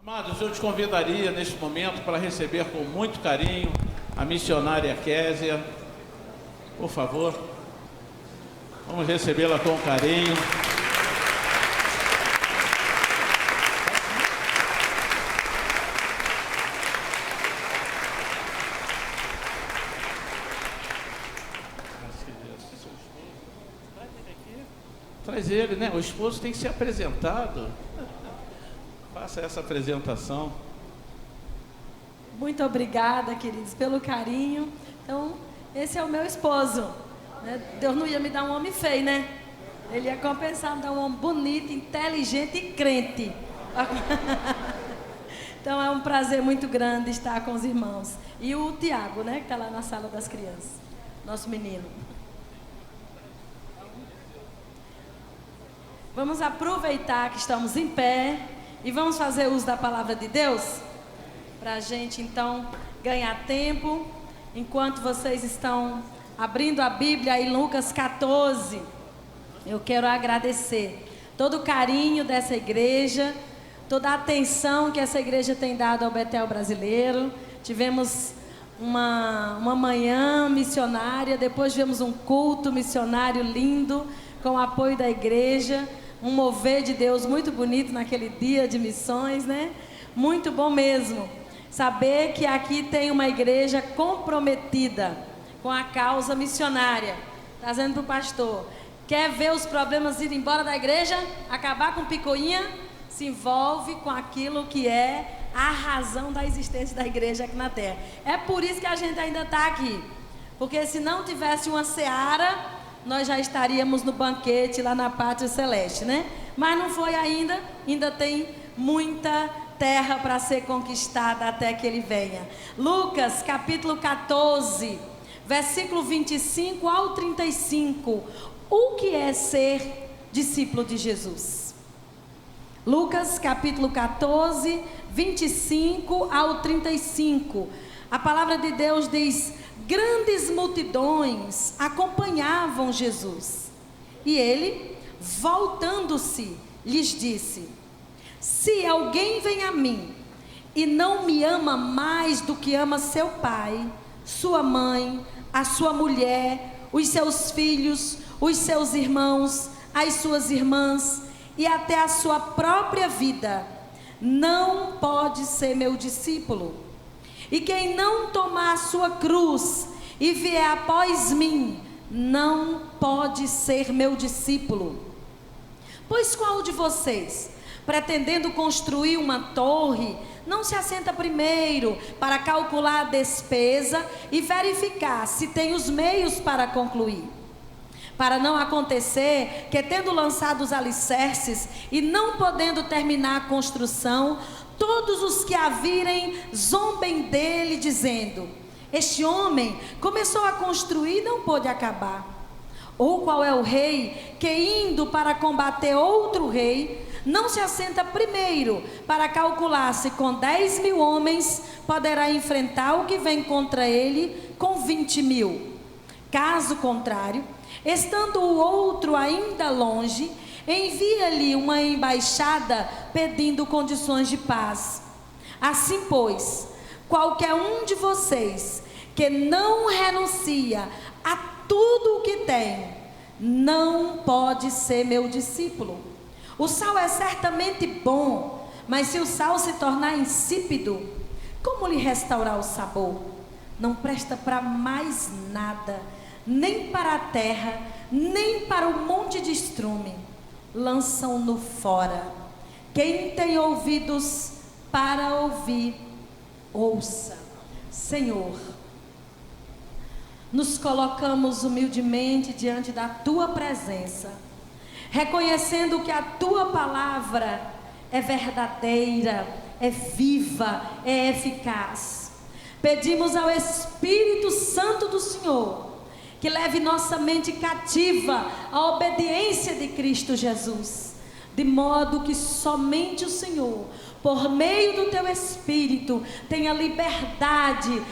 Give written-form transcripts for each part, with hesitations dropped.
Amados, eu te convidaria neste momento para receber com muito carinho a missionária Késia. Por favor, vamos recebê-la com carinho. Traz ele, né? O esposo tem que ser apresentado. Faça essa apresentação. Muito obrigada, queridos, pelo carinho. Então, esse é o meu esposo, né? Deus não ia me dar um homem feio, né? Ele ia compensar, me dar um homem bonito, inteligente e crente. Então, é um prazer muito grande estar com os irmãos. E o Tiago, né? Que está lá na sala das crianças. Nosso menino. Vamos aproveitar que estamos em pé e vamos fazer uso da palavra de Deus para a gente então ganhar tempo. Enquanto vocês estão abrindo a Bíblia em Lucas 14, eu quero agradecer todo o carinho dessa igreja, toda a atenção que essa igreja tem dado ao Betel brasileiro. Tivemos uma manhã missionária, depois tivemos um culto missionário lindo com o apoio da igreja. Um mover de Deus muito bonito naquele dia de missões, né? Muito bom mesmo. Saber que aqui tem uma igreja comprometida com a causa missionária. Trazendo para o pastor. Quer ver os problemas ir embora da igreja? Acabar com picuinha? Se envolve com aquilo que é a razão da existência da igreja aqui na terra. É por isso que a gente ainda está aqui. Porque se não tivesse uma seara, nós já estaríamos no banquete lá na Pátria Celeste, né? Mas não foi ainda tem muita terra para ser conquistada até que ele venha. Lucas capítulo 14, versículo 25 ao 35. O que é ser discípulo de Jesus? Lucas capítulo 14, 25 ao 35. A palavra de Deus diz: grandes multidões acompanhavam Jesus. E ele, voltando-se, lhes disse: se alguém vem a mim e não me ama mais do que ama seu pai, sua mãe, a sua mulher, os seus filhos, os seus irmãos, as suas irmãs e até a sua própria vida, não pode ser meu discípulo. E quem não tomar a sua cruz e vier após mim, não pode ser meu discípulo. Pois qual de vocês, pretendendo construir uma torre, não se assenta primeiro para calcular a despesa e verificar se tem os meios para concluir? Para não acontecer que, tendo lançado os alicerces e não podendo terminar a construção, todos os que a virem zombem dele, dizendo: este homem começou a construir e não pôde acabar. Ou qual é o rei que, indo para combater outro rei, não se assenta primeiro para calcular se com 10.000 homens poderá enfrentar o que vem contra ele com 20.000? Caso contrário, estando o outro ainda longe, envia-lhe uma embaixada pedindo condições de paz. Assim, pois, qualquer um de vocês que não renuncia a tudo o que tem, não pode ser meu discípulo. O sal é certamente bom, mas se o sal se tornar insípido, como lhe restaurar o sabor? Não presta para mais nada, nem para a terra, nem para o monte de estrume. Lançam-no fora. Quem tem ouvidos para ouvir, ouça. Senhor, nos colocamos humildemente diante da tua presença, reconhecendo que a tua palavra é verdadeira, é viva, é eficaz. Pedimos ao Espírito Santo do Senhor que leve nossa mente cativa à obediência de Cristo Jesus, de modo que somente o Senhor, por meio do teu Espírito, tenha liberdade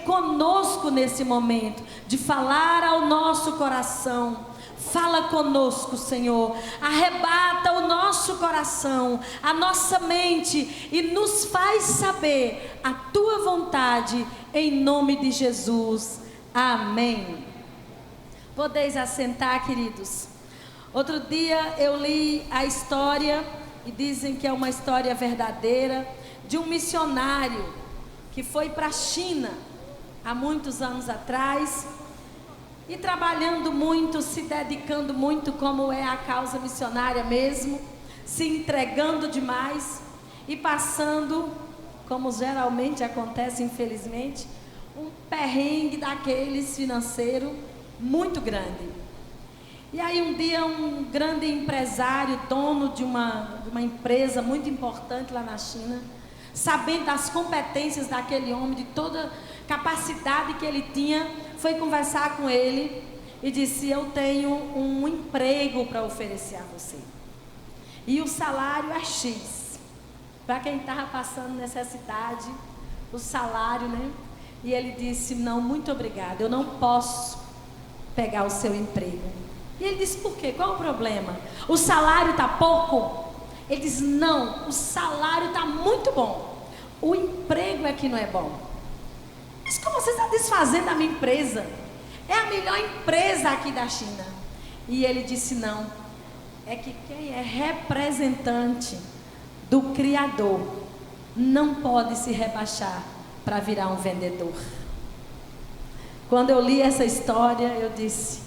conosco nesse momento, de falar ao nosso coração, Fala conosco, Senhor, arrebata o nosso coração, a nossa mente e nos faz saber a Tua vontade, em nome de Jesus, amém. Podeis assentar, queridos. Outro dia eu li a história, e dizem que é uma história verdadeira, de um missionário que foi para a China, há muitos anos atrás, e trabalhando muito, se dedicando muito, como é a causa missionária mesmo, se entregando demais e passando, como geralmente acontece infelizmente, um perrengue daqueles financeiro muito grande. E aí um dia um grande empresário, dono de uma empresa muito importante lá na China, sabendo das competências daquele homem, de toda capacidade que ele tinha, foi conversar com ele e disse: eu tenho um emprego para oferecer a você, e o salário é X, para quem estava passando necessidade, o salário, né? E ele disse: não, muito obrigado, eu não posso pegar o seu emprego. E ele disse: por quê? Qual o problema? O salário está pouco? Ele disse: não, o salário está muito bom, o emprego é que não é bom. Mas como você está desfazendo a minha empresa? É a melhor empresa aqui da China. E ele disse: não, é que quem é representante do Criador não pode se rebaixar para virar um vendedor. Quando eu li essa história, eu disse: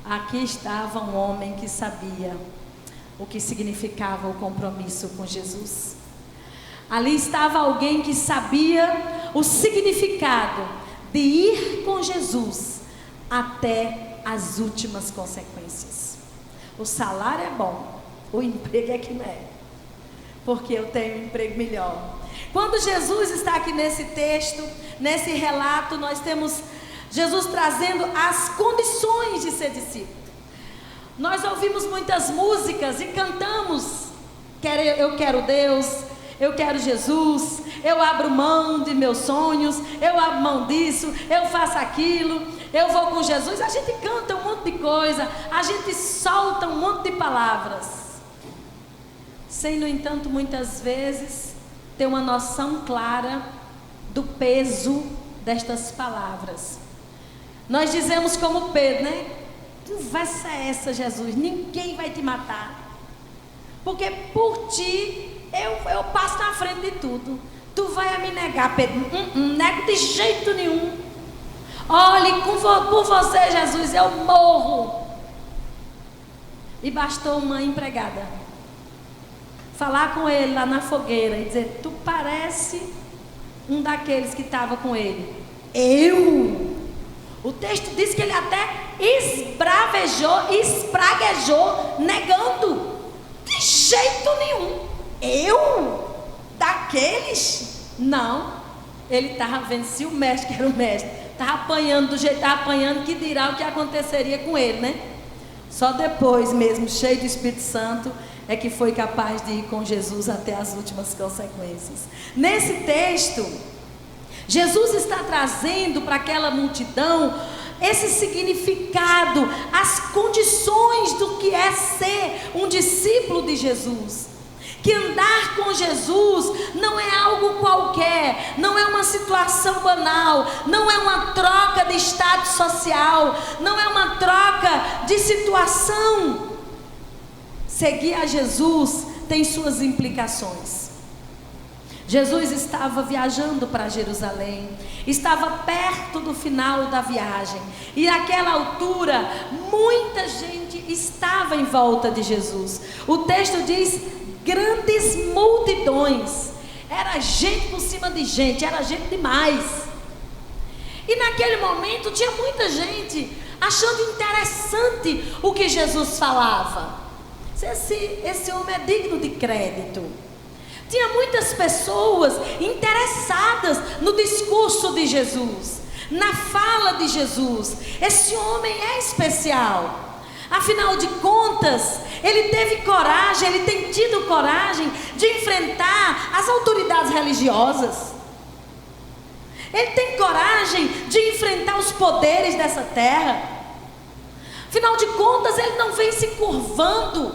aqui estava um homem que sabia o que significava o compromisso com Jesus. Ali estava alguém que sabia o significado de ir com Jesus até as últimas consequências. O salário é bom, o emprego é que não é, porque eu tenho um emprego melhor. Quando Jesus está aqui nesse texto, nesse relato, nós temos Jesus trazendo as condições de ser discípulo. Nós ouvimos muitas músicas e cantamos: eu quero Deus, eu quero Jesus, eu abro mão de meus sonhos, eu abro mão disso, eu faço aquilo, eu vou com Jesus. A gente canta um monte de coisa, a gente solta um monte de palavras, sem, no entanto, muitas vezes ter uma noção clara do peso destas palavras. Nós dizemos como Pedro, né? Conversa é essa, Jesus? Ninguém vai te matar, porque por ti eu passo na frente de tudo. Tu vai me negar, Pedro? Nego de jeito nenhum. Olhe, por você, Jesus, eu morro. E bastou uma empregada falar com ele lá na fogueira e dizer: tu parece um daqueles que estava com ele. O texto diz que ele até espraguejou, negando. De jeito nenhum. Daqueles? Não. Ele estava vendo se o mestre, que era o mestre, estava apanhando do jeito que estava apanhando, que dirá o que aconteceria com ele, né? Só depois mesmo, cheio do Espírito Santo, é que foi capaz de ir com Jesus até as últimas consequências. Nesse texto, Jesus está trazendo para aquela multidão esse significado, as condições do que é ser um discípulo de Jesus. Que andar com Jesus não é algo qualquer, não é uma situação banal, não é uma troca de status social, não é uma troca de situação. Seguir a Jesus tem suas implicações. Jesus estava viajando para Jerusalém, estava perto do final da viagem, e naquela altura muita gente estava em volta de Jesus. O texto diz: grandes multidões, era gente por cima de gente, era gente demais. E naquele momento tinha muita gente achando interessante o que Jesus falava. Esse homem é digno de crédito. Tinha muitas pessoas interessadas no discurso de Jesus, na fala de Jesus. Esse homem é especial. Afinal de contas, ele teve coragem, ele tem tido coragem de enfrentar as autoridades religiosas. Ele tem coragem de enfrentar os poderes dessa terra. Afinal de contas, ele não vem se curvando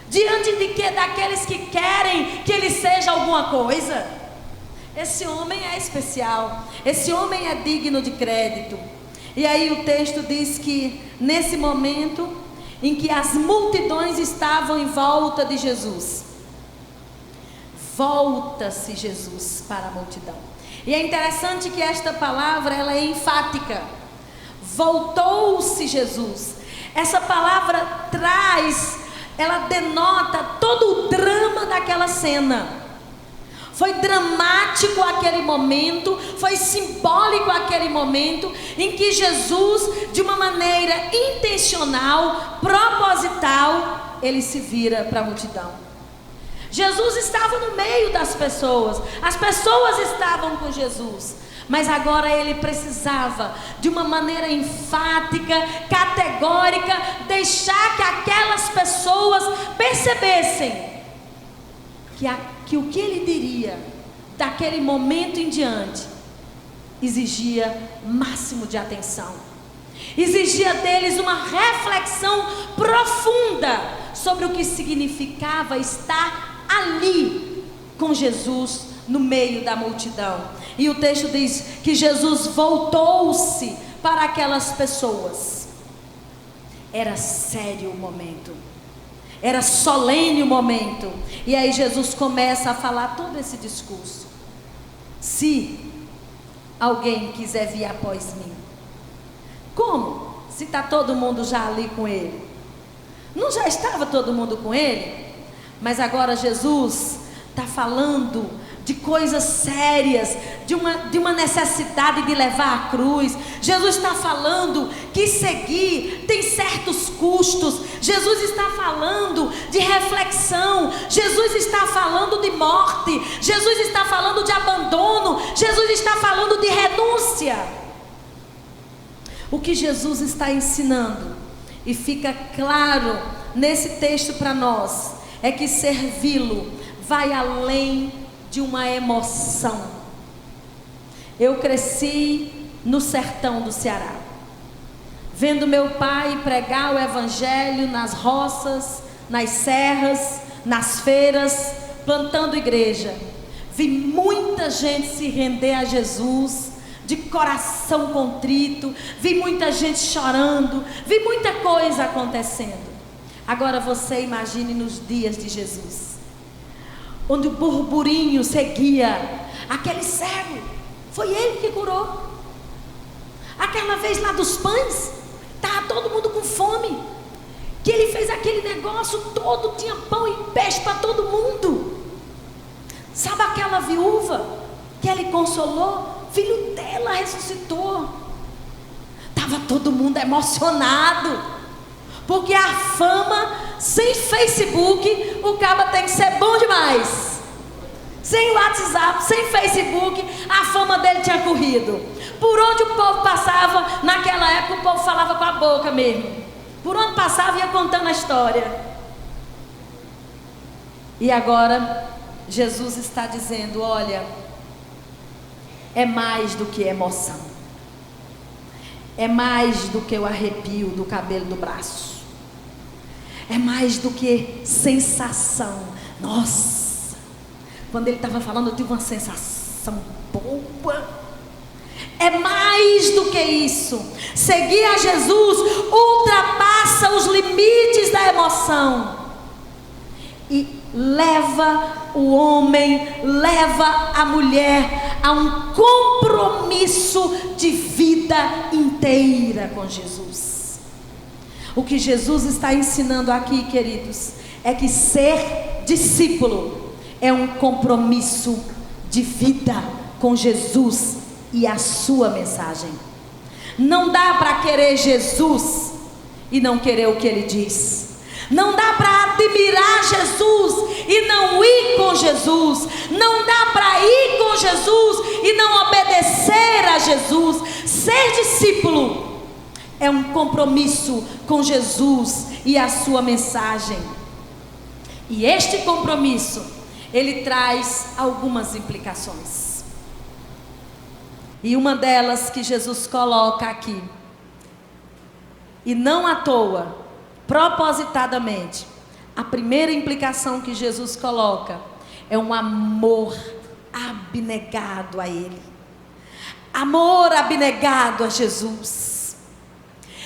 diante de daqueles que querem que ele seja alguma coisa. Esse homem é especial, esse homem é digno de crédito. E aí o texto diz que nesse momento em que as multidões estavam em volta de Jesus, volta-se Jesus para a multidão. E é interessante que esta palavra, ela é enfática. Voltou-se Jesus. Essa palavra ela denota todo o drama daquela cena. Foi dramático aquele momento, foi simbólico aquele momento em que Jesus, de uma maneira intencional, proposital, ele se vira para a multidão. Jesus estava no meio das pessoas, as pessoas estavam com Jesus, mas agora ele precisava, de uma maneira enfática, categórica, deixar que aquelas pessoas percebessem que o que ele diria daquele momento em diante exigia máximo de atenção, exigia deles uma reflexão profunda sobre o que significava estar ali com Jesus no meio da multidão. E o texto diz que Jesus voltou-se para aquelas pessoas. Era sério o momento, era solene o momento. E aí Jesus começa a falar todo esse discurso. Se alguém quiser vir após mim. Como? Se está todo mundo já ali com ele. Não já estava todo mundo com ele? Mas agora Jesus está falando de coisas sérias, de uma necessidade de levar a cruz. Jesus está falando que seguir tem certos custos. Jesus está falando de reflexão. Jesus está falando de morte. Jesus está falando de abandono. Jesus está falando de renúncia. O que Jesus está ensinando, e fica claro nesse texto para nós, é que servi-lo vai além de uma emoção. Eu cresci no sertão do Ceará, vendo meu pai pregar o evangelho nas roças, nas serras, nas feiras, plantando igreja. Vi muita gente se render a Jesus de coração contrito, vi muita gente chorando, vi muita coisa acontecendo. Agora você imagine nos dias de Jesus, onde o burburinho seguia. Aquele cego, foi ele que curou. Aquela vez lá dos pães, estava todo mundo com fome, que ele fez aquele negócio todo, tinha pão e peixe para todo mundo. Sabe aquela viúva que ele consolou? O filho dela ressuscitou. Estava todo mundo emocionado, porque a fama, sem Facebook, o caba tem que ser bom demais. Sem WhatsApp, sem Facebook, a fama dele tinha corrido. Por onde o povo passava, naquela época o povo falava com a boca mesmo. Por onde passava ia contando a história. E agora Jesus está dizendo: olha, é mais do que emoção, é mais do que o arrepio do cabelo do braço, é mais do que sensação. Nossa, quando ele estava falando eu tive uma sensação boa. É mais do que isso. Seguir a Jesus ultrapassa os limites da emoção e leva o homem, leva a mulher a um compromisso de vida inteira com Jesus. O que Jesus está ensinando aqui, queridos, é que ser discípulo é um compromisso de vida com Jesus e a sua mensagem. Não dá para querer Jesus e não querer o que ele diz. Não dá para admirar Jesus e não ir com Jesus. Não dá para ir com Jesus e não obedecer a Jesus. Ser discípulo é um compromisso com Jesus e a sua mensagem. E este compromisso, ele traz algumas implicações. E uma delas que Jesus coloca aqui E não à toa, propositadamente, a primeira implicação que Jesus coloca é um amor abnegado a Ele. Amor abnegado a Jesus.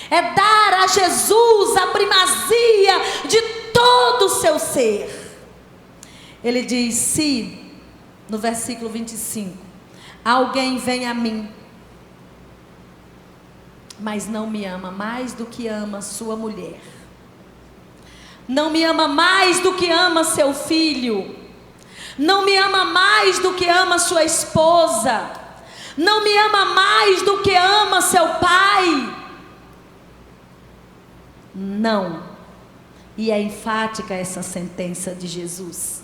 É dar a Jesus a primazia de todo o seu ser. Ele diz: se, no versículo 25, alguém vem a mim, mas não me ama mais do que ama sua mulher, não me ama mais do que ama seu filho, não me ama mais do que ama sua esposa, não me ama mais do que ama seu pai, não. E é enfática essa sentença de Jesus.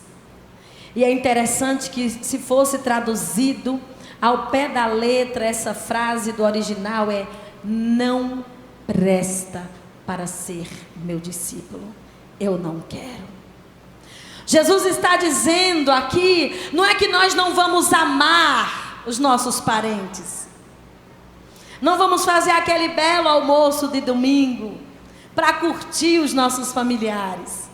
E é interessante que, se fosse traduzido ao pé da letra, essa frase do original é: não presta para ser meu discípulo. Eu não quero. Jesus está dizendo aqui, não é que nós não vamos amar os nossos parentes, não vamos fazer aquele belo almoço de domingo para curtir os nossos familiares.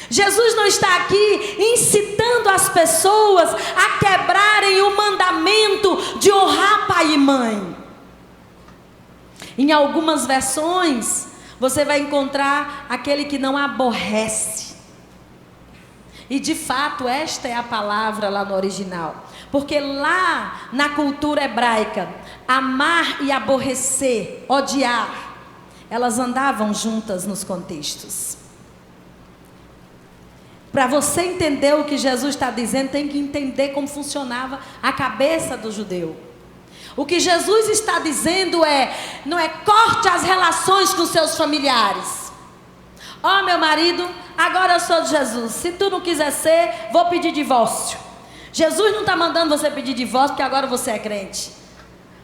Jesus não está aqui incitando as pessoas a quebrarem o mandamento de honrar pai e mãe. Em algumas versões, você vai encontrar aquele que não aborrece. E de fato, esta é a palavra lá no original. Porque lá na cultura hebraica, amar e aborrecer, odiar, elas andavam juntas nos contextos. Para você entender o que Jesus está dizendo, tem que entender como funcionava a cabeça do judeu. O que Jesus está dizendo não é corte as relações com seus familiares. Ó, meu marido, agora eu sou de Jesus, se tu não quiser ser, vou pedir divórcio. Jesus não está mandando você pedir divórcio porque agora você é crente,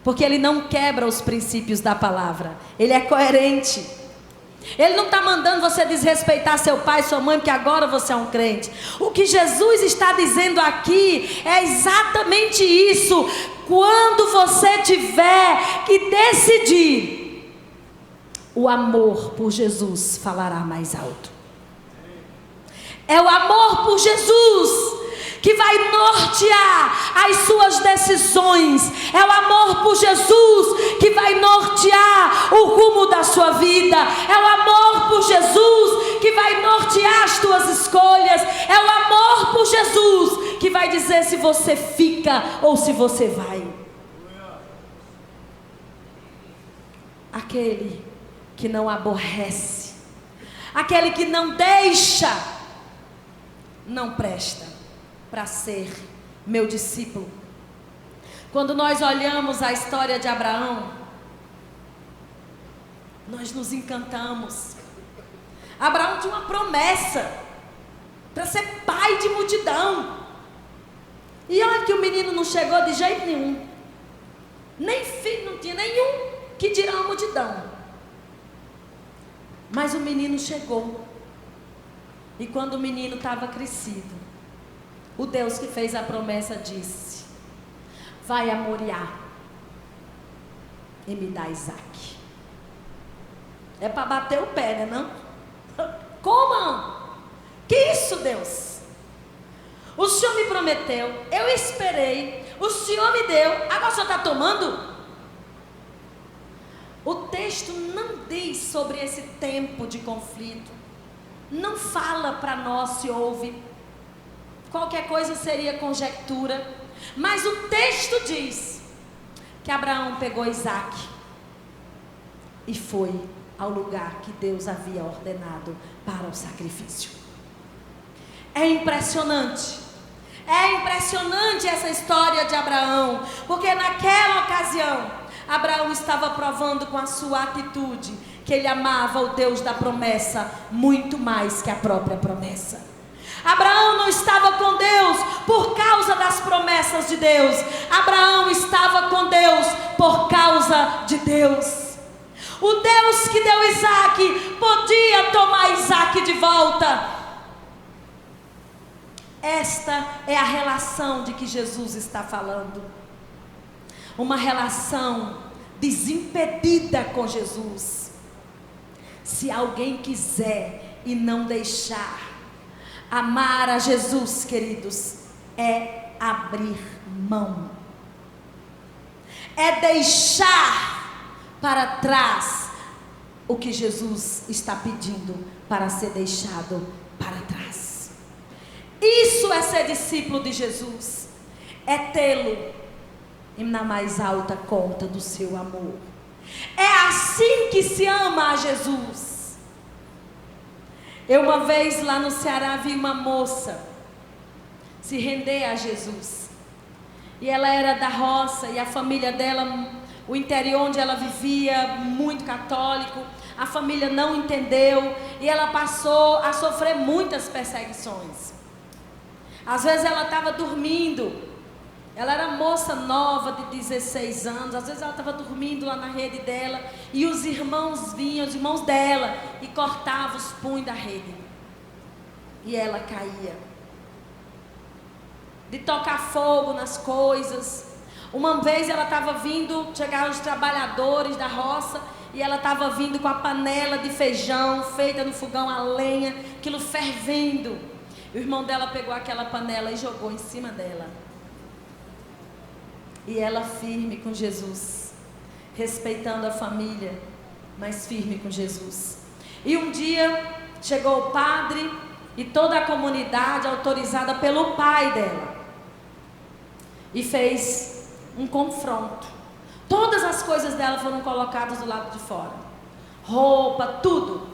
porque Ele não quebra os princípios da palavra, Ele é coerente. Ele não está mandando você desrespeitar seu pai e sua mãe porque agora você é um crente. O que Jesus está dizendo aqui é exatamente isso. Quando você tiver que decidir, o amor por Jesus falará mais alto. É o amor por Jesus que vai nortear as suas decisões. É o amor por Jesus que vai nortear o rumo da sua vida. É o amor por Jesus que vai nortear as tuas escolhas. É o amor por Jesus que vai dizer se você fica ou se você vai. Aquele que não aborrece, aquele que não deixa, não presta para ser meu discípulo. Quando nós olhamos a história de Abraão, nós nos encantamos. Abraão tinha uma promessa para ser pai de multidão. E olha que o menino não chegou de jeito nenhum. Nem filho não tinha nenhum, que dirá uma multidão. Mas o menino chegou. E quando o menino estava crescido, o Deus que fez a promessa disse: vai a Moriá e me dá Isaac. É para bater o pé, né não? Como? Que isso, Deus? O Senhor me prometeu, eu esperei, o Senhor me deu, agora o Senhor está tomando? O texto não diz sobre esse tempo de conflito, não fala para nós se houve. Qualquer coisa seria conjectura, mas o texto diz que Abraão pegou Isaac e foi ao lugar que Deus havia ordenado para o sacrifício. É impressionante essa história de Abraão, porque naquela ocasião Abraão estava provando com a sua atitude que ele amava o Deus da promessa muito mais que a própria promessa. Abraão não estava com Deus por causa das promessas de Deus. Abraão estava com Deus por causa de Deus. O Deus que deu Isaac podia tomar Isaac de volta. Esta é a relação de que Jesus está falando. Uma relação desimpedida com Jesus. Se alguém quiser e não deixar, amar a Jesus, queridos, é abrir mão, é deixar para trás o que Jesus está pedindo para ser deixado para trás. Isso é ser discípulo de Jesus, é tê-lo na mais alta conta do seu amor. É assim que se ama a Jesus. Eu uma vez lá no Ceará vi uma moça se render a Jesus, e ela era da roça, e a família dela, o interior onde ela vivia, muito católico, a família não entendeu, e ela passou a sofrer muitas perseguições. Às vezes ela estava dormindo, ela era moça nova de 16 anos, às vezes ela estava dormindo lá na rede dela, e os irmãos vinham, os irmãos dela, e cortavam os punhos da rede, e ela caía, de tocar fogo nas coisas. Uma vez ela estava vindo, chegaram os trabalhadores da roça, e ela estava vindo com a panela de feijão, feita no fogão a lenha, aquilo fervendo. O irmão dela pegou aquela panela e jogou em cima dela. E ela firme com Jesus, respeitando a família, mas firme com Jesus. E um dia chegou o padre e toda a comunidade, autorizada pelo pai dela, e fez um confronto. Todas as coisas dela foram colocadas do lado de fora, roupa, tudo.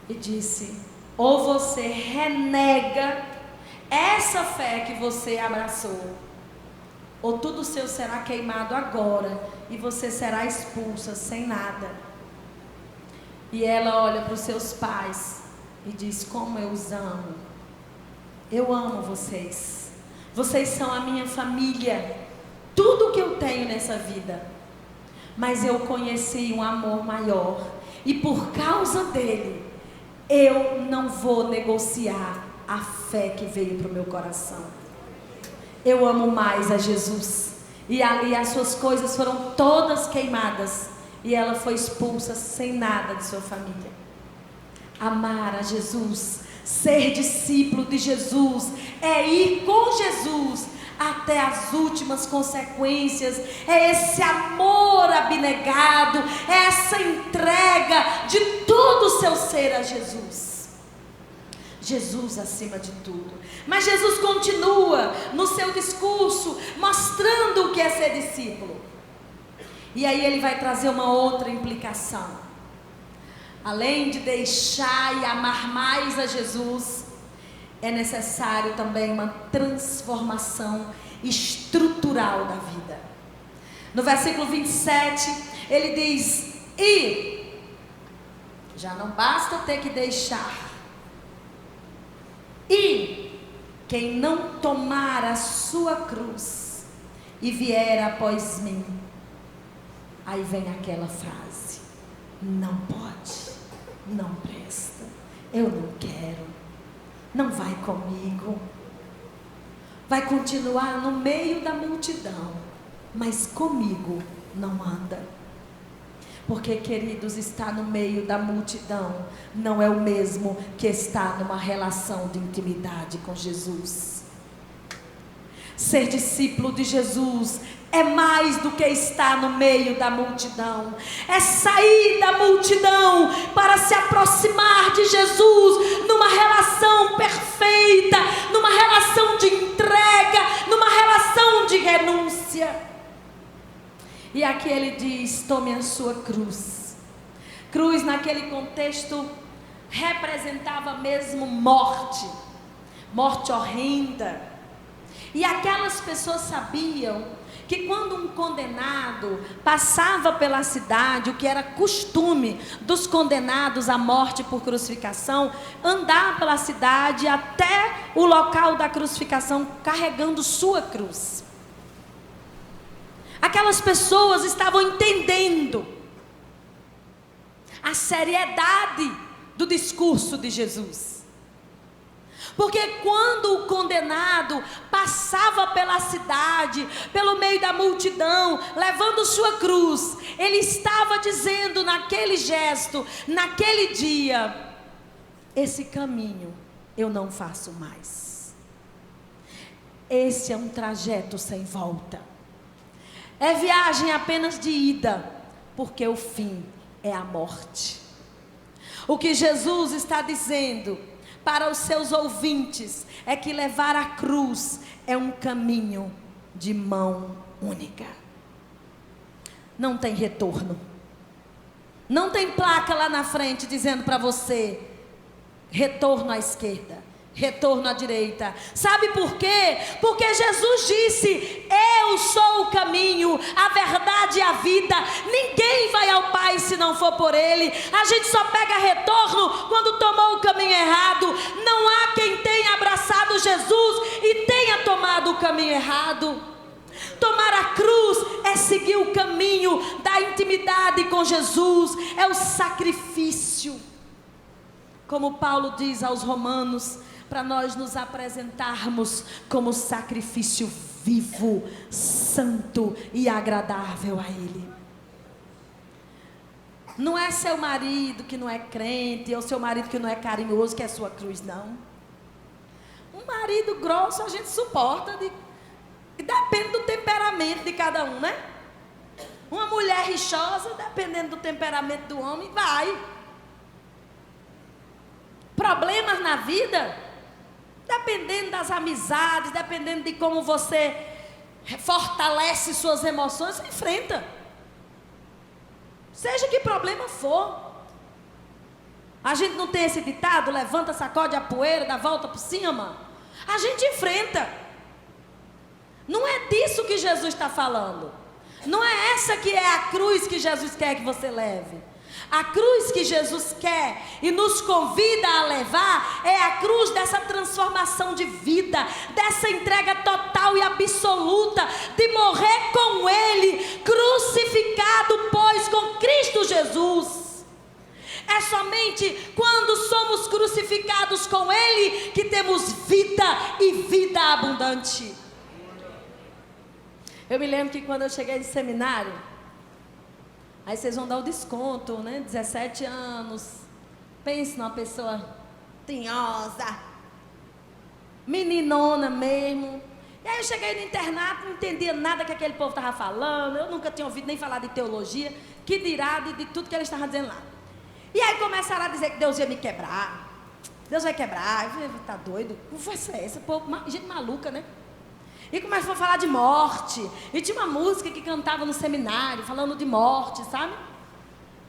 E disse: ou você renega essa fé que você abraçou, ou tudo seu será queimado agora, e você será expulsa sem nada. E ela olha para os seus pais e diz: como eu os amo. Eu amo vocês. Vocês são a minha família. Tudo que eu tenho nessa vida. Mas eu conheci um amor maior, e por causa dele, eu não vou negociar a fé que veio para o meu coração. Eu amo mais a Jesus. E ali as suas coisas foram todas queimadas, e ela foi expulsa sem nada de sua família. Amar a Jesus, ser discípulo de Jesus, é ir com Jesus até as últimas consequências. É esse amor abnegado, é essa entrega de todo o seu ser a Jesus. Jesus acima de tudo. Mas Jesus continua no seu discurso, mostrando o que é ser discípulo. E aí ele vai trazer uma outra implicação. Além de deixar e amar mais a Jesus, é necessário também uma transformação estrutural da vida. No versículo 27, ele diz: e já não basta ter que deixar, e quem não tomar a sua cruz e vier após mim. Aí vem aquela frase: não pode, não presta, eu não quero, não vai comigo. Vai continuar no meio da multidão, mas comigo não anda. Porque, queridos, estar no meio da multidão não é o mesmo que estar numa relação de intimidade com Jesus. Ser discípulo de Jesus é mais do que estar no meio da multidão. É sair da multidão para se aproximar de Jesus numa relação perfeita, numa relação de entrega, numa relação de renúncia. E aqui ele diz: tome a sua cruz. Cruz naquele contexto representava mesmo morte, morte horrenda. E aquelas pessoas sabiam que quando um condenado passava pela cidade, o que era costume dos condenados à morte por crucificação, andar pela cidade até o local da crucificação carregando sua cruz. Aquelas pessoas estavam entendendo a seriedade do discurso de Jesus. Porque quando o condenado passava pela cidade, pelo meio da multidão, levando sua cruz, ele estava dizendo naquele gesto, naquele dia: esse caminho eu não faço mais. Esse é um trajeto sem volta. É viagem apenas de ida, porque o fim é a morte. O que Jesus está dizendo para os seus ouvintes é que levar a cruz é um caminho de mão única. Não tem retorno. Não tem placa lá na frente dizendo para você: retorno à esquerda, retorno à direita. Sabe por quê? Porque Jesus disse: eu sou o caminho, a verdade e a vida. Ninguém vai ao Pai se não for por Ele. A gente só pega retorno quando tomou o caminho errado. Não há quem tenha abraçado Jesus e tenha tomado o caminho errado. Tomar a cruz é seguir o caminho da intimidade com Jesus, é o sacrifício. Como Paulo diz aos Romanos, para nós nos apresentarmos como sacrifício vivo, santo e agradável a Ele. Não é seu marido que não é crente, ou seu marido que não é carinhoso, que é sua cruz, não. Um marido grosso a gente suporta, depende do temperamento de cada um, né? Uma mulher rixosa, dependendo do temperamento do homem, vai. Problemas na vida, dependendo das amizades, dependendo de como você fortalece suas emoções, você enfrenta. Seja que problema for. A gente não tem esse ditado: levanta, sacode a poeira, dá volta por cima. A gente enfrenta. Não é disso que Jesus está falando. Não é essa que é a cruz que Jesus quer que você leve. A cruz que Jesus quer e nos convida a levar é a cruz dessa transformação de vida, dessa entrega total e absoluta, de morrer com Ele, crucificado, pois, com Cristo Jesus. É somente quando somos crucificados com Ele que temos vida e vida abundante. Eu me lembro que quando eu cheguei no seminário, aí vocês vão dar o desconto, né? 17 anos. Pense numa pessoa tinhosa, meninona mesmo. E aí eu cheguei no internato, não entendia nada que aquele povo estava falando. Eu nunca tinha ouvido nem falar de teologia, que dirá de tudo que eles estavam dizendo lá. E aí começaram a dizer que Deus ia me quebrar. Deus vai quebrar. Eu falei: tá doido? Como foi essa? Povo, gente maluca, né? E começou a falar de morte. E tinha uma música que cantava no seminário, falando de morte, sabe?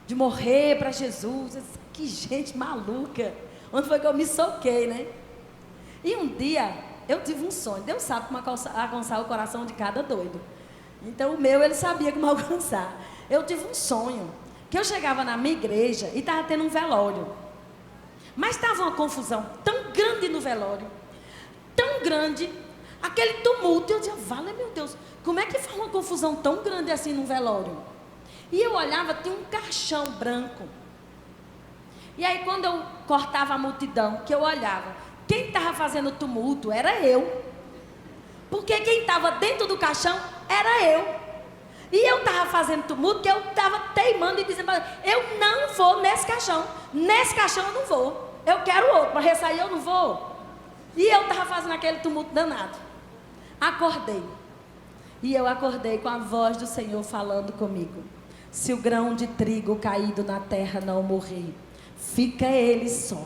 De morrer para Jesus. Eu disse: que gente maluca. Onde foi que eu me soquei, né? E um dia, eu tive um sonho. Deus sabe como alcançar o coração de cada doido. Então o meu, ele sabia como alcançar. Eu tive um sonho, que eu chegava na minha igreja e estava tendo um velório. Mas estava uma confusão tão grande no velório. Tão grande. Aquele tumulto, eu dizia: vale meu Deus, como é que faz uma confusão tão grande assim num velório? E eu olhava, tinha um caixão branco. E aí quando eu cortava a multidão, que eu olhava, quem estava fazendo tumulto era eu. Porque quem estava dentro do caixão era eu. E eu estava fazendo tumulto, porque eu estava teimando e dizendo: eu não vou nesse caixão eu não vou. Eu quero outro, mas esse aí eu não vou. E eu estava fazendo aquele tumulto danado. Acordei. E eu acordei com a voz do Senhor falando comigo: se o grão de trigo caído na terra não morrer, fica ele só.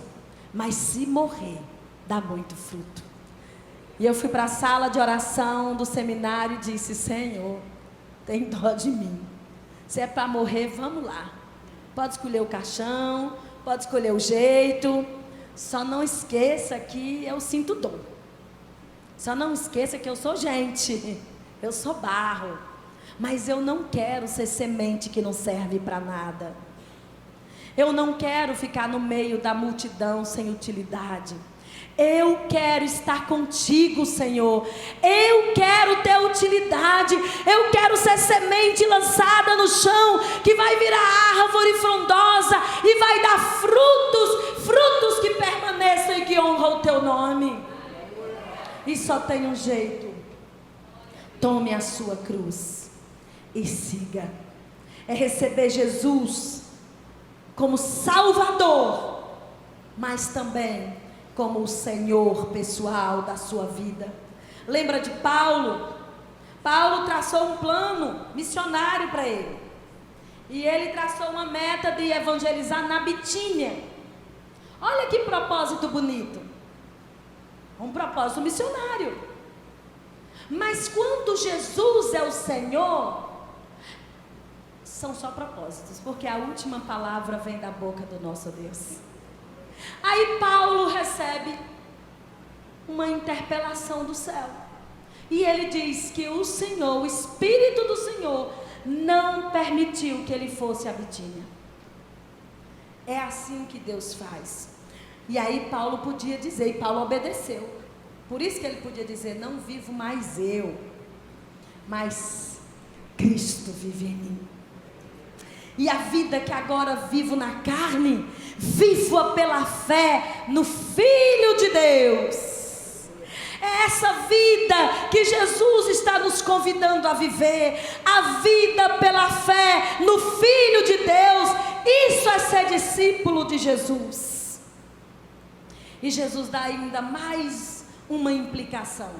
Mas se morrer, dá muito fruto. E eu fui para a sala de oração do seminário e disse: Senhor, tem dó de mim. Se é para morrer, vamos lá. Pode escolher o caixão, pode escolher o jeito. Só não esqueça que eu sinto dor. Só não esqueça que eu sou gente. Eu sou barro. Mas eu não quero ser semente que não serve para nada. Eu não quero ficar no meio da multidão sem utilidade. Eu quero estar contigo, Senhor. Eu quero ter utilidade. Eu quero ser semente lançada no chão, que vai virar árvore frondosa e vai dar frutos que permaneçam e que que honra o teu nome. E só tem um jeito: tome a sua cruz e siga. É receber Jesus como Salvador, mas também como o Senhor pessoal da sua vida. Lembra de Paulo? Paulo traçou um plano missionário para ele. E ele traçou uma meta de evangelizar na Bitínia. Olha que propósito bonito. Um propósito missionário. Mas quando Jesus é o Senhor, são só propósitos, porque a última palavra vem da boca do nosso Deus. Aí Paulo recebe uma interpelação do céu. E ele diz que o Senhor, o Espírito do Senhor, não permitiu que ele fosse a Bitínia. É assim que Deus faz. E aí Paulo podia dizer, e Paulo obedeceu. Por isso que ele podia dizer: não vivo mais eu, mas Cristo vive em mim. E a vida que agora vivo na carne, vivo-a pela fé no Filho de Deus. É essa vida que Jesus está nos convidando a viver. A vida pela fé no Filho de Deus. Isso é ser discípulo de Jesus. E Jesus dá ainda mais uma implicação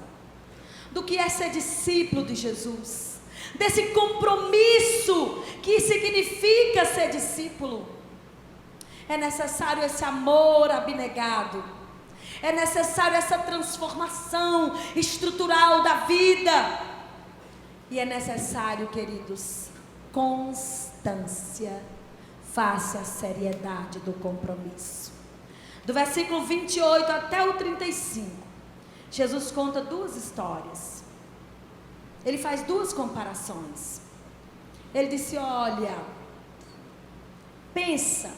do que é ser discípulo de Jesus, desse compromisso que significa ser discípulo. É necessário esse amor abnegado, é necessário essa transformação estrutural da vida, e é necessário, queridos, constância face à seriedade do compromisso. Do versículo 28 até o 35, Jesus conta duas histórias. Ele faz duas comparações. Ele disse: olha, pensa,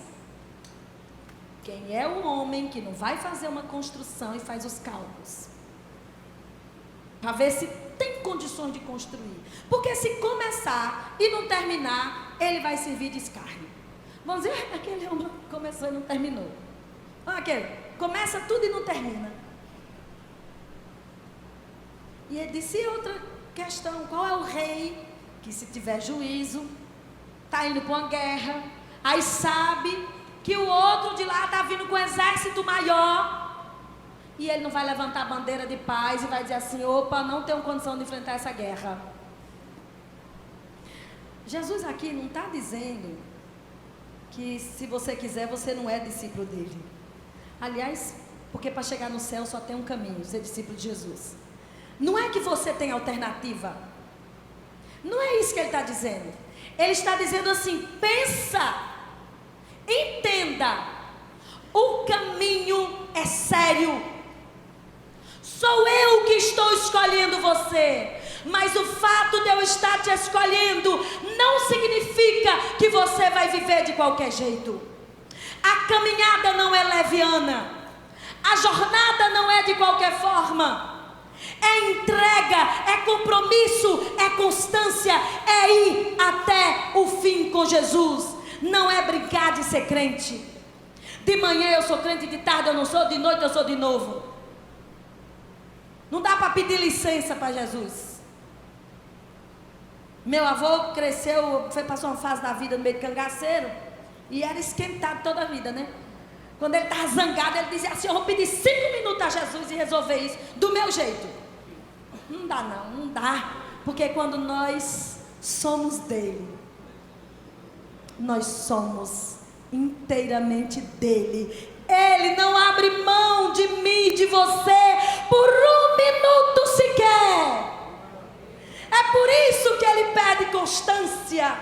quem é o homem que não vai fazer uma construção e faz os cálculos para ver se tem condições de construir? Porque se começar e não terminar, ele vai servir de escárnio. Vamos dizer: aquele homem começou e não terminou. Aquele começa tudo e não termina. E ele disse outra questão: qual é o rei que, se tiver juízo, está indo para uma guerra, aí sabe que o outro de lá está vindo com um exército maior, e ele não vai levantar a bandeira de paz e vai dizer assim: opa, não tenho condição de enfrentar essa guerra. Jesus aqui não está dizendo que, se você quiser, você não é discípulo dele. Aliás, porque para chegar no céu só tem um caminho: ser discípulo de Jesus. Não é que você tem alternativa. Não é isso que ele está dizendo. Ele está dizendo assim: pensa, entenda, o caminho é sério. Sou eu que estou escolhendo você, mas o fato de eu estar te escolhendo não significa que você vai viver de qualquer jeito. A caminhada não é leviana, a jornada não é de qualquer forma. É entrega, é compromisso, é constância, é ir até o fim com Jesus. Não é brincar de ser crente. De manhã eu sou crente, de tarde eu não sou, de noite eu sou de novo. Não dá para pedir licença para Jesus. Meu avô cresceu, passou uma fase da vida no meio de cangaceiro, e era esquentado toda a vida, né? Quando ele estava zangado, ele dizia assim: eu vou pedir 5 minutos a Jesus e resolver isso do meu jeito. Não dá não, não dá. Porque quando nós somos dele, nós somos inteiramente dele. Ele não abre mão de mim, de você, por um minuto sequer. É por isso que ele pede constância,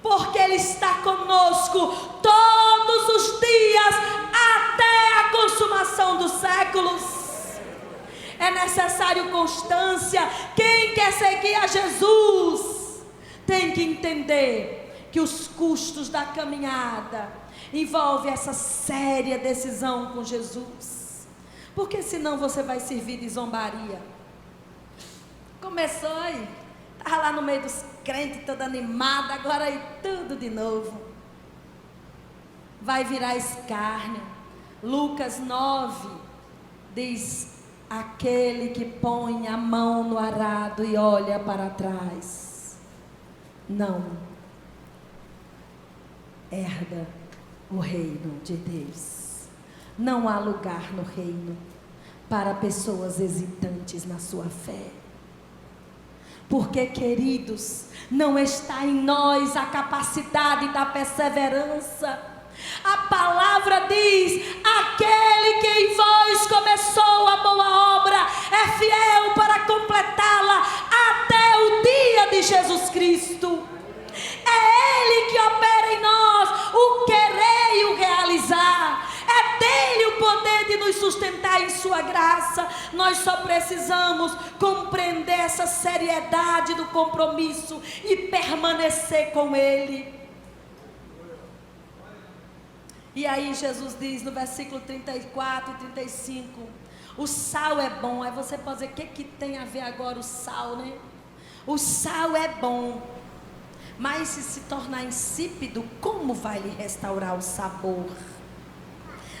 porque ele está conosco todos os dias até a consumação dos séculos. É necessário constância. Quem quer seguir a Jesus tem que entender que os custos da caminhada envolvem essa séria decisão com Jesus, porque senão você vai servir de zombaria. Começou aí, estava lá no meio dos crentes, toda animada, agora aí tudo de novo. Vai virar escárnio. Lucas 9 diz: aquele que põe a mão no arado e olha para trás, não herda o reino de Deus. Não há lugar no reino para pessoas hesitantes na sua fé. Porque, queridos, não está em nós a capacidade da perseverança. A palavra diz: aquele que em vós começou a boa obra é fiel para completá-la até o dia de Jesus Cristo. É Ele que opera em nós o querer e o realizar. É dele o poder de nos sustentar em sua graça. Nós só precisamos compreender essa seriedade do compromisso e permanecer com Ele. E aí Jesus diz no versículo 34 e 35, o sal é bom. Aí você pode dizer: o que tem a ver agora o sal, né? O sal é bom, mas se tornar insípido, como vai lhe restaurar o sabor?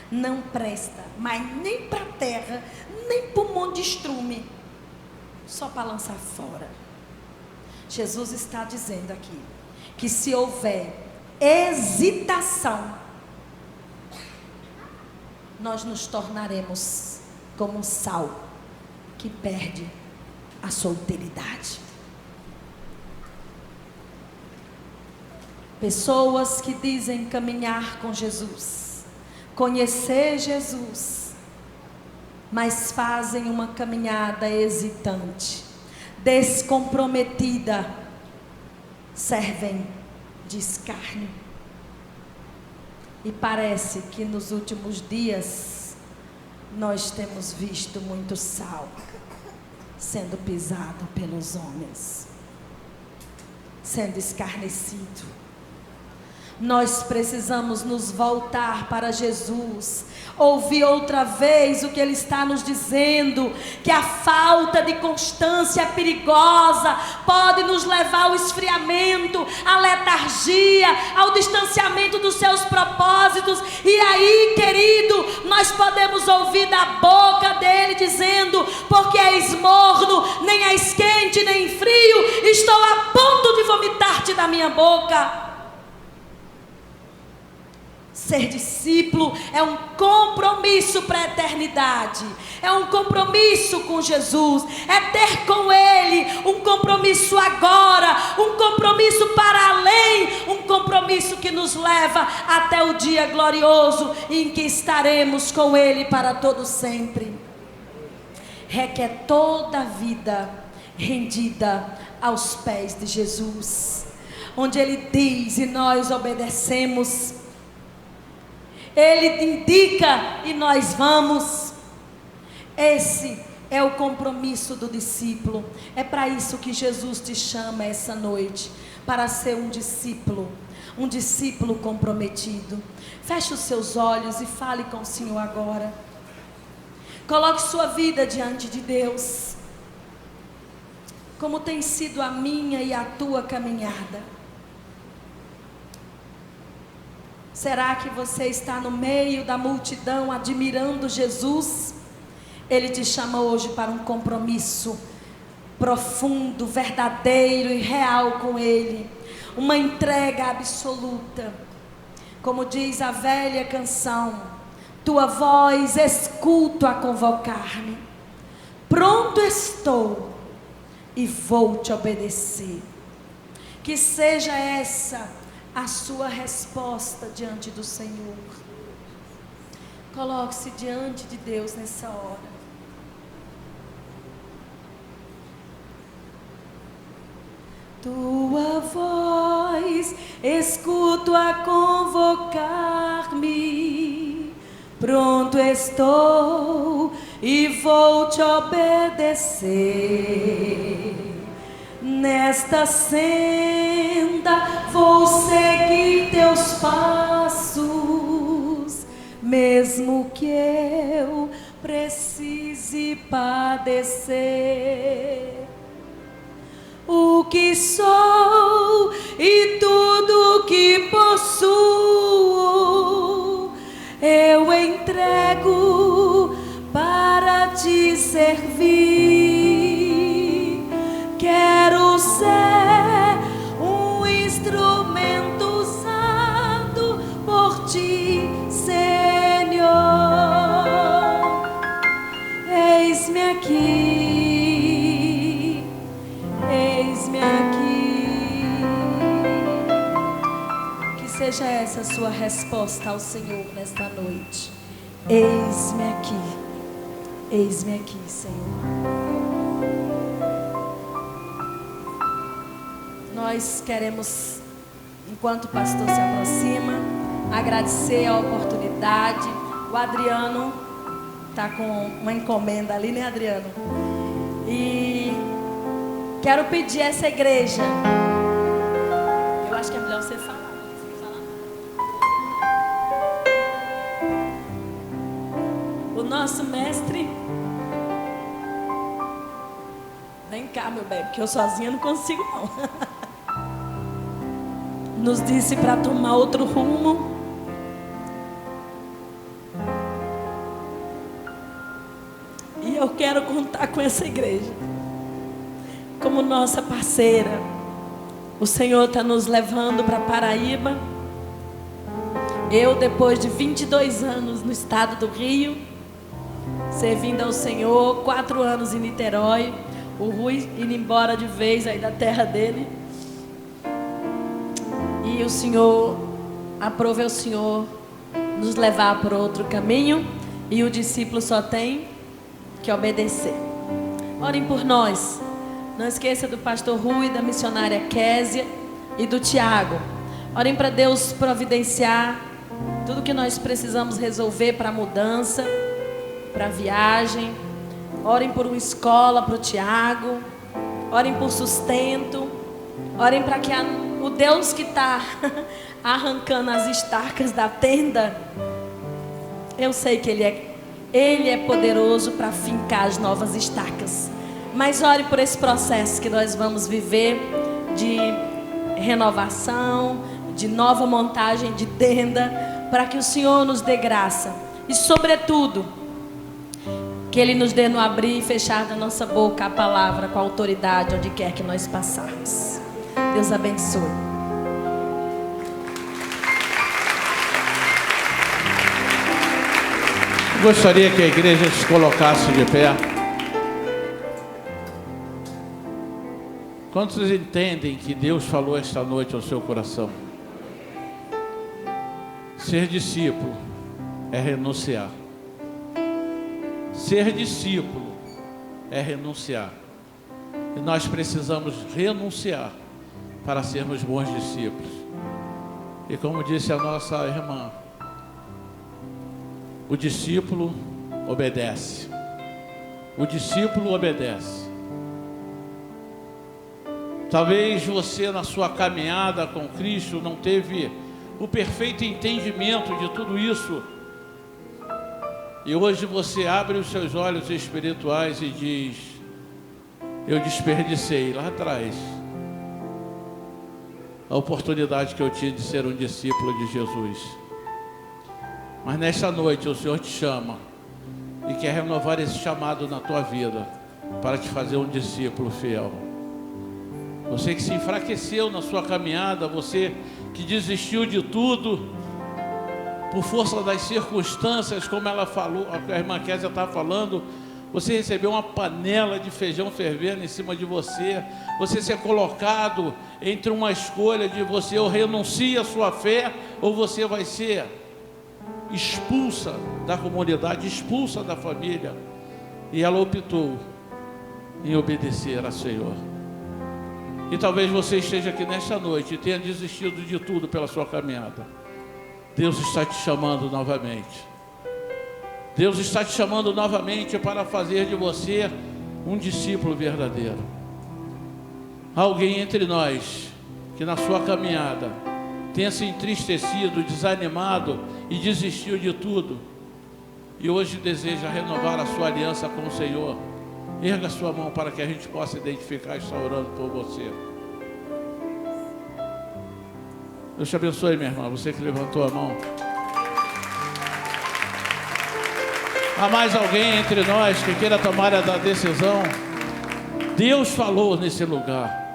Não presta, mas nem para a terra, nem para um monte de estrume, só para lançar fora. Jesus está dizendo aqui que se houver hesitação, nós nos tornaremos como um sal que perde a solteridade. Pessoas que dizem caminhar com Jesus, conhecer Jesus, mas fazem uma caminhada hesitante, descomprometida, servem de escárnio. E parece que nos últimos dias nós temos visto muito sal sendo pisado pelos homens, sendo escarnecido. Nós precisamos nos voltar para Jesus, ouvir outra vez o que Ele está nos dizendo, que a falta de constância é perigosa, pode nos levar ao esfriamento, à letargia, ao distanciamento dos seus propósitos. E aí, querido, nós podemos ouvir da boca dele dizendo: porque és morno, nem és quente, nem frio, estou a ponto de vomitar-te da minha boca. Ser discípulo é um compromisso para a eternidade, é um compromisso com Jesus, é ter com Ele um compromisso agora, um compromisso para além, um compromisso que nos leva até o dia glorioso em que estaremos com Ele para todo sempre. Requer toda a vida rendida aos pés de Jesus, onde Ele diz e nós obedecemos. Ele indica e nós vamos. Esse é o compromisso do discípulo. É para isso que Jesus te chama essa noite, para ser um discípulo comprometido. Feche os seus olhos e fale com o Senhor agora. Coloque sua vida diante de Deus. Como tem sido a minha e a tua caminhada? Será que você está no meio da multidão admirando Jesus? Ele te chama hoje para um compromisso profundo, verdadeiro e real com Ele. Uma entrega absoluta. Como diz a velha canção: tua voz escuto a convocar-me. Pronto estou e vou te obedecer. Que seja essa a sua resposta diante do Senhor. Coloque-se diante de Deus nessa hora. Tua voz escuto a convocar-me. Pronto estou e vou te obedecer. Nesta senda vou seguir teus passos, mesmo que eu precise padecer. O que sou e tudo que possuo, eu entrego servir. Quero ser um instrumento usado por ti, Senhor. Eis-me aqui, eis-me aqui. Que seja essa a sua resposta ao Senhor nesta noite. Eis-me aqui, Senhor. Nós queremos, enquanto o pastor se aproxima, agradecer a oportunidade. O Adriano está com uma encomenda ali, né, Adriano? E quero pedir a essa igreja. Eu acho que é melhor você falar. O nosso mestre. Vem cá, meu bem, que eu sozinha não consigo não. Nos disse para tomar outro rumo. E eu quero contar com essa igreja como nossa parceira. O Senhor está nos levando para Paraíba. Eu, depois de 22 anos no estado do Rio, servindo ao Senhor, 4 anos em Niterói, o Rui indo embora de vez aí da terra dele. E o Senhor, aprove ao Senhor nos levar por outro caminho. E o discípulo só tem que obedecer. Orem por nós. Não esqueça do pastor Rui, da missionária Késia e do Tiago. Orem para Deus providenciar tudo que nós precisamos resolver para a mudança, para a viagem. Orem por uma escola para o Tiago. Orem por sustento. Orem para que o Deus que está arrancando as estacas da tenda, eu sei que Ele é poderoso para fincar as novas estacas. Mas ore por esse processo que nós vamos viver de renovação, de nova montagem de tenda, para que o Senhor nos dê graça. E sobretudo, que Ele nos dê no abrir e fechar da nossa boca a palavra com autoridade onde quer que nós passarmos. Deus abençoe. Gostaria que a igreja se colocasse de pé. Quantos entendem que Deus falou esta noite ao seu coração? Ser discípulo é renunciar. Ser discípulo é renunciar. E nós precisamos renunciar para sermos bons discípulos. E como disse a nossa irmã, o discípulo obedece. O discípulo obedece. Talvez você na sua caminhada com Cristo não teve o perfeito entendimento de tudo isso. E hoje você abre os seus olhos espirituais e diz: eu desperdicei lá atrás a oportunidade que eu tinha de ser um discípulo de Jesus. Mas nesta noite o Senhor te chama e quer renovar esse chamado na tua vida para te fazer um discípulo fiel. Você que se enfraqueceu na sua caminhada, você que desistiu de tudo por força das circunstâncias, como ela falou, a irmã Késia estava falando, você recebeu uma panela de feijão fervendo em cima de você, você ser colocado entre uma escolha de você ou renuncia à sua fé, ou você vai ser expulsa da comunidade, expulsa da família. E ela optou em obedecer ao Senhor. E talvez você esteja aqui nesta noite e tenha desistido de tudo pela sua caminhada. Deus está te chamando novamente. Deus está te chamando novamente para fazer de você um discípulo verdadeiro. Alguém entre nós que na sua caminhada tenha se entristecido, desanimado e desistiu de tudo, e hoje deseja renovar a sua aliança com o Senhor, erga sua mão para que a gente possa identificar e estar orando por você. Deus te abençoe, minha irmã, você que levantou a mão. Há mais alguém entre nós que queira tomar a decisão? Deus falou nesse lugar.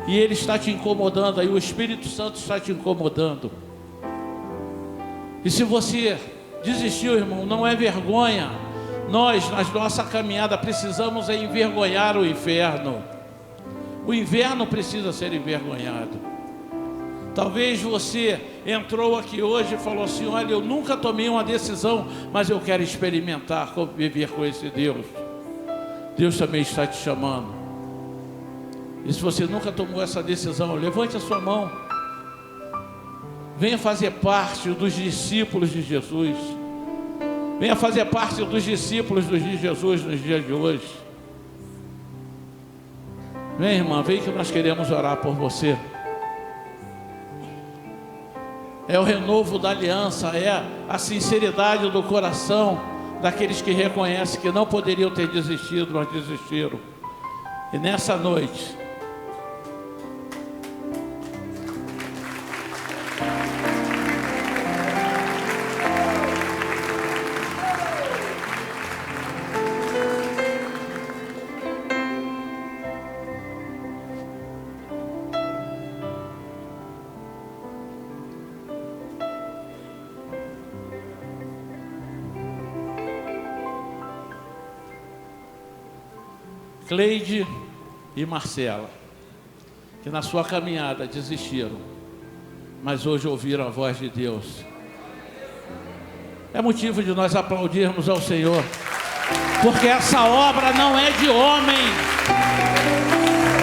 E Ele está te incomodando aí, o Espírito Santo está te incomodando. E se você desistiu, irmão, não é vergonha. Nós, na nossa caminhada, precisamos envergonhar o inferno. O inferno precisa ser envergonhado. Talvez você entrou aqui hoje e falou assim: olha, eu nunca tomei uma decisão, mas eu quero experimentar viver com esse Deus. Deus também está te chamando. E se você nunca tomou essa decisão, levante a sua mão. Venha fazer parte dos discípulos de Jesus. Venha fazer parte dos discípulos de Jesus nos dias de hoje. Vem, irmã, vem que nós queremos orar por você. É o renovo da aliança, é a sinceridade do coração daqueles que reconhecem que não poderiam ter desistido, mas desistiram. E nessa noite, Cleide e Marcela, que na sua caminhada desistiram, mas hoje ouviram a voz de Deus. É motivo de nós aplaudirmos ao Senhor, porque essa obra não é de homem.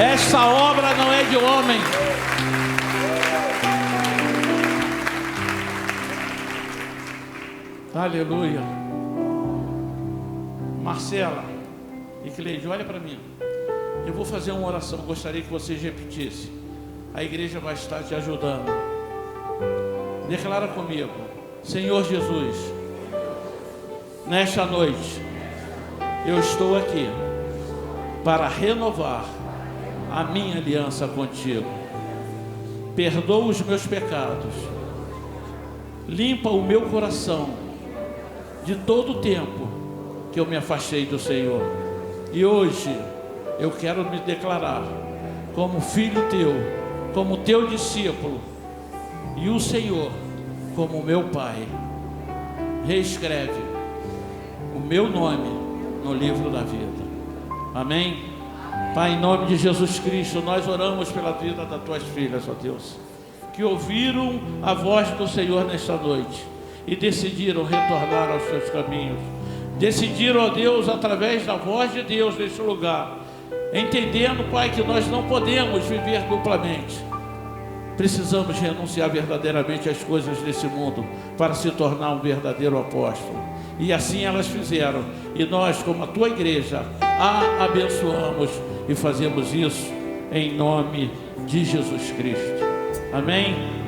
Essa obra não é de homem. Aleluia. Marcela e Cleide, olha para mim. Eu vou fazer uma oração, gostaria que vocês repetissem. A igreja vai estar te ajudando. Declara comigo: Senhor Jesus, nesta noite eu estou aqui para renovar a minha aliança contigo. Perdoa os meus pecados, limpa o meu coração de todo o tempo que eu me afastei do Senhor. E hoje eu quero me declarar como filho teu, como teu discípulo, e o Senhor como meu Pai. Reescreve o meu nome no livro da vida. Amém? Pai, em nome de Jesus Cristo, nós oramos pela vida das tuas filhas, ó Deus, que ouviram a voz do Senhor nesta noite e decidiram retornar aos seus caminhos. Decidiram, ó Deus, através da voz de Deus neste lugar, entendendo, Pai, que nós não podemos viver duplamente. Precisamos renunciar verdadeiramente às coisas desse mundo para se tornar um verdadeiro apóstolo. E assim elas fizeram. E nós, como a tua igreja, a abençoamos e fazemos isso em nome de Jesus Cristo. Amém?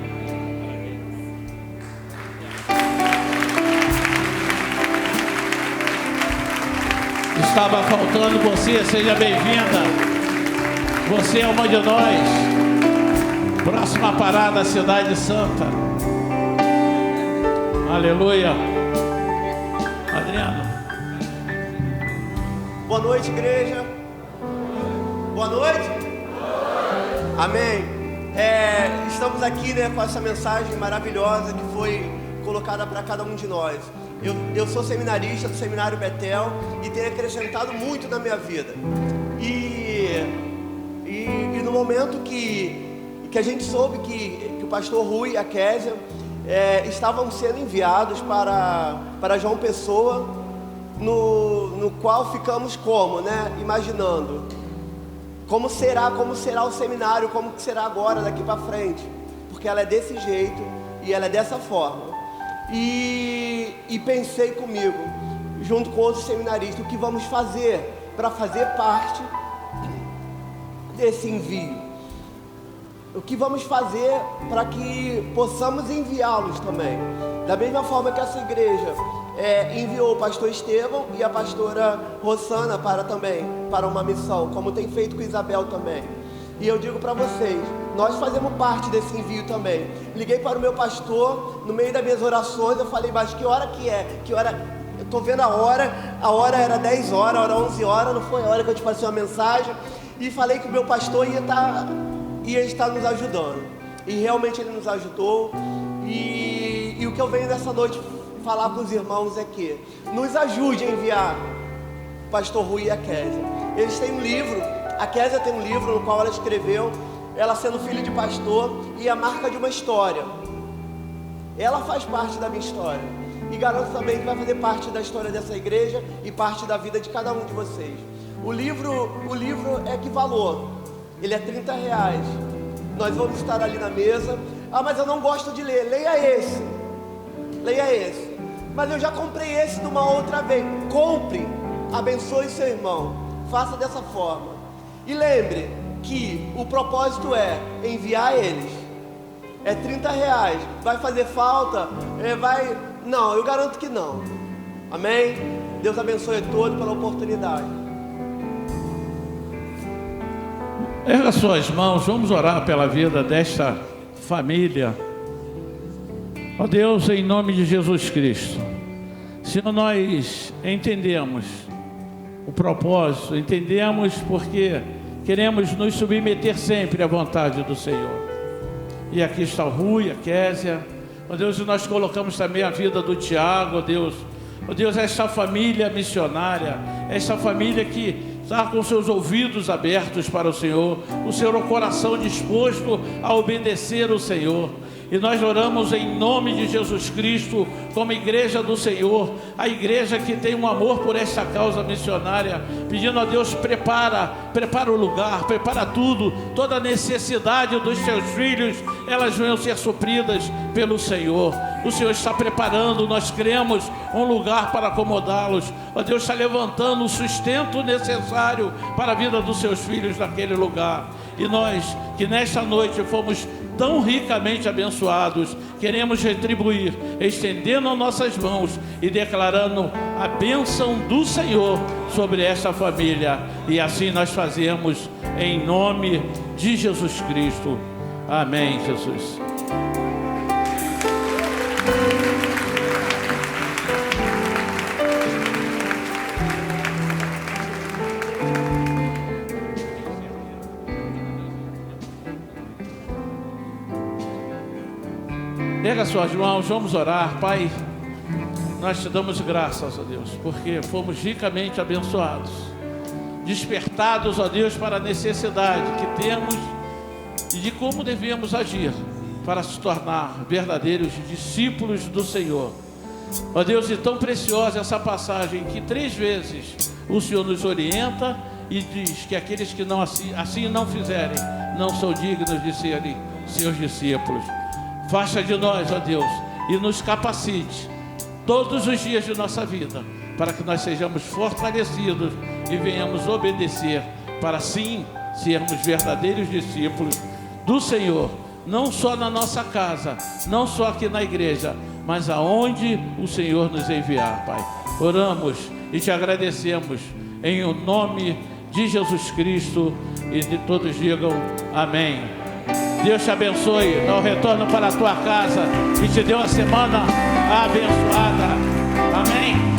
Estava faltando você, seja bem-vinda. Você é uma de nós. Próxima parada, Cidade Santa. Aleluia. Adriano. Boa noite, igreja. Boa noite. Amém. Estamos aqui, com essa mensagem maravilhosa que foi colocada para cada um de nós. Eu sou seminarista do Seminário Betel e tenho acrescentado muito na minha vida. E no momento que a gente soube que o pastor Rui e a Késia estavam sendo enviados para João Pessoa, no qual ficamos imaginando como será o seminário, como será agora daqui para frente, porque ela é desse jeito e ela é dessa forma. E pensei comigo, junto com outros seminaristas, o que vamos fazer para fazer parte desse envio. O que vamos fazer para que possamos enviá-los também. Da mesma forma que essa igreja enviou o pastor Estevão e a pastora Rosana para uma missão, como tem feito com Isabel também. E eu digo para vocês, nós fazemos parte desse envio também. Liguei para o meu pastor, no meio das minhas orações, eu falei, mas que hora que é? Que hora? Tô vendo a hora era 10 horas, a hora 11 horas, não foi a hora que eu te passei uma mensagem e falei que o meu pastor ia estar nos ajudando. E realmente ele nos ajudou. E o que eu venho nessa noite falar para os irmãos é que nos ajude a enviar o pastor Rui e a Kézia. Eles têm um livro, a Kézia tem um livro no qual ela escreveu, ela sendo filha de pastor e a marca de uma história. Ela faz parte da minha história e garanto também que vai fazer parte da história dessa igreja e parte da vida de cada um de vocês. O livro é que valor? Ele é R$30. Nós vamos estar ali na mesa. Ah, mas eu não gosto de ler. Leia esse. Mas eu já comprei esse de uma outra vez. Compre, abençoe seu irmão. Faça dessa forma. E lembre que o propósito é enviar eles. É R$30. Vai fazer falta? Não, eu garanto que não. Amém? Deus abençoe a todos pela oportunidade. Erga suas mãos, vamos orar pela vida desta família. Ó Deus, em nome de Jesus Cristo, Senhor, nós entendemos o propósito, entendemos porque queremos nos submeter sempre à vontade do Senhor. E aqui está o Rui, a Kézia, ó Deus, e nós colocamos também a vida do Tiago, ó Deus, esta família missionária, esta família que está com seus ouvidos abertos para o Senhor o coração disposto a obedecer o Senhor. E nós oramos em nome de Jesus Cristo, como igreja do Senhor, a igreja que tem um amor por esta causa missionária, pedindo a Deus, prepara o lugar, prepara tudo, toda a necessidade dos seus filhos, elas venham ser supridas pelo Senhor. O Senhor está preparando, nós cremos, um lugar para acomodá-los. Ó Deus, está levantando o sustento necessário para a vida dos seus filhos naquele lugar. E nós, que nesta noite fomos tão ricamente abençoados, queremos retribuir, estendendo nossas mãos e declarando a bênção do Senhor sobre esta família. E assim nós fazemos em nome de Jesus Cristo. Amém, Jesus. Pega suas mãos, vamos orar. Pai, nós te damos graças, ó Deus, porque fomos ricamente abençoados, despertados, ó Deus, para a necessidade que temos e de como devemos agir para se tornar verdadeiros discípulos do Senhor. Ó Deus, e tão preciosa essa passagem que 3 vezes o Senhor nos orienta e diz que aqueles que não assim não fizerem, não são dignos de serem seus discípulos. Faça de nós, ó Deus, e nos capacite todos os dias de nossa vida, para que nós sejamos fortalecidos e venhamos obedecer, para assim sermos verdadeiros discípulos do Senhor, não só na nossa casa, não só aqui na igreja, mas aonde o Senhor nos enviar, Pai. Oramos e te agradecemos em o nome de Jesus Cristo, e de todos digam amém. Deus te abençoe, dá o retorno para a tua casa e te dê uma semana abençoada. Amém.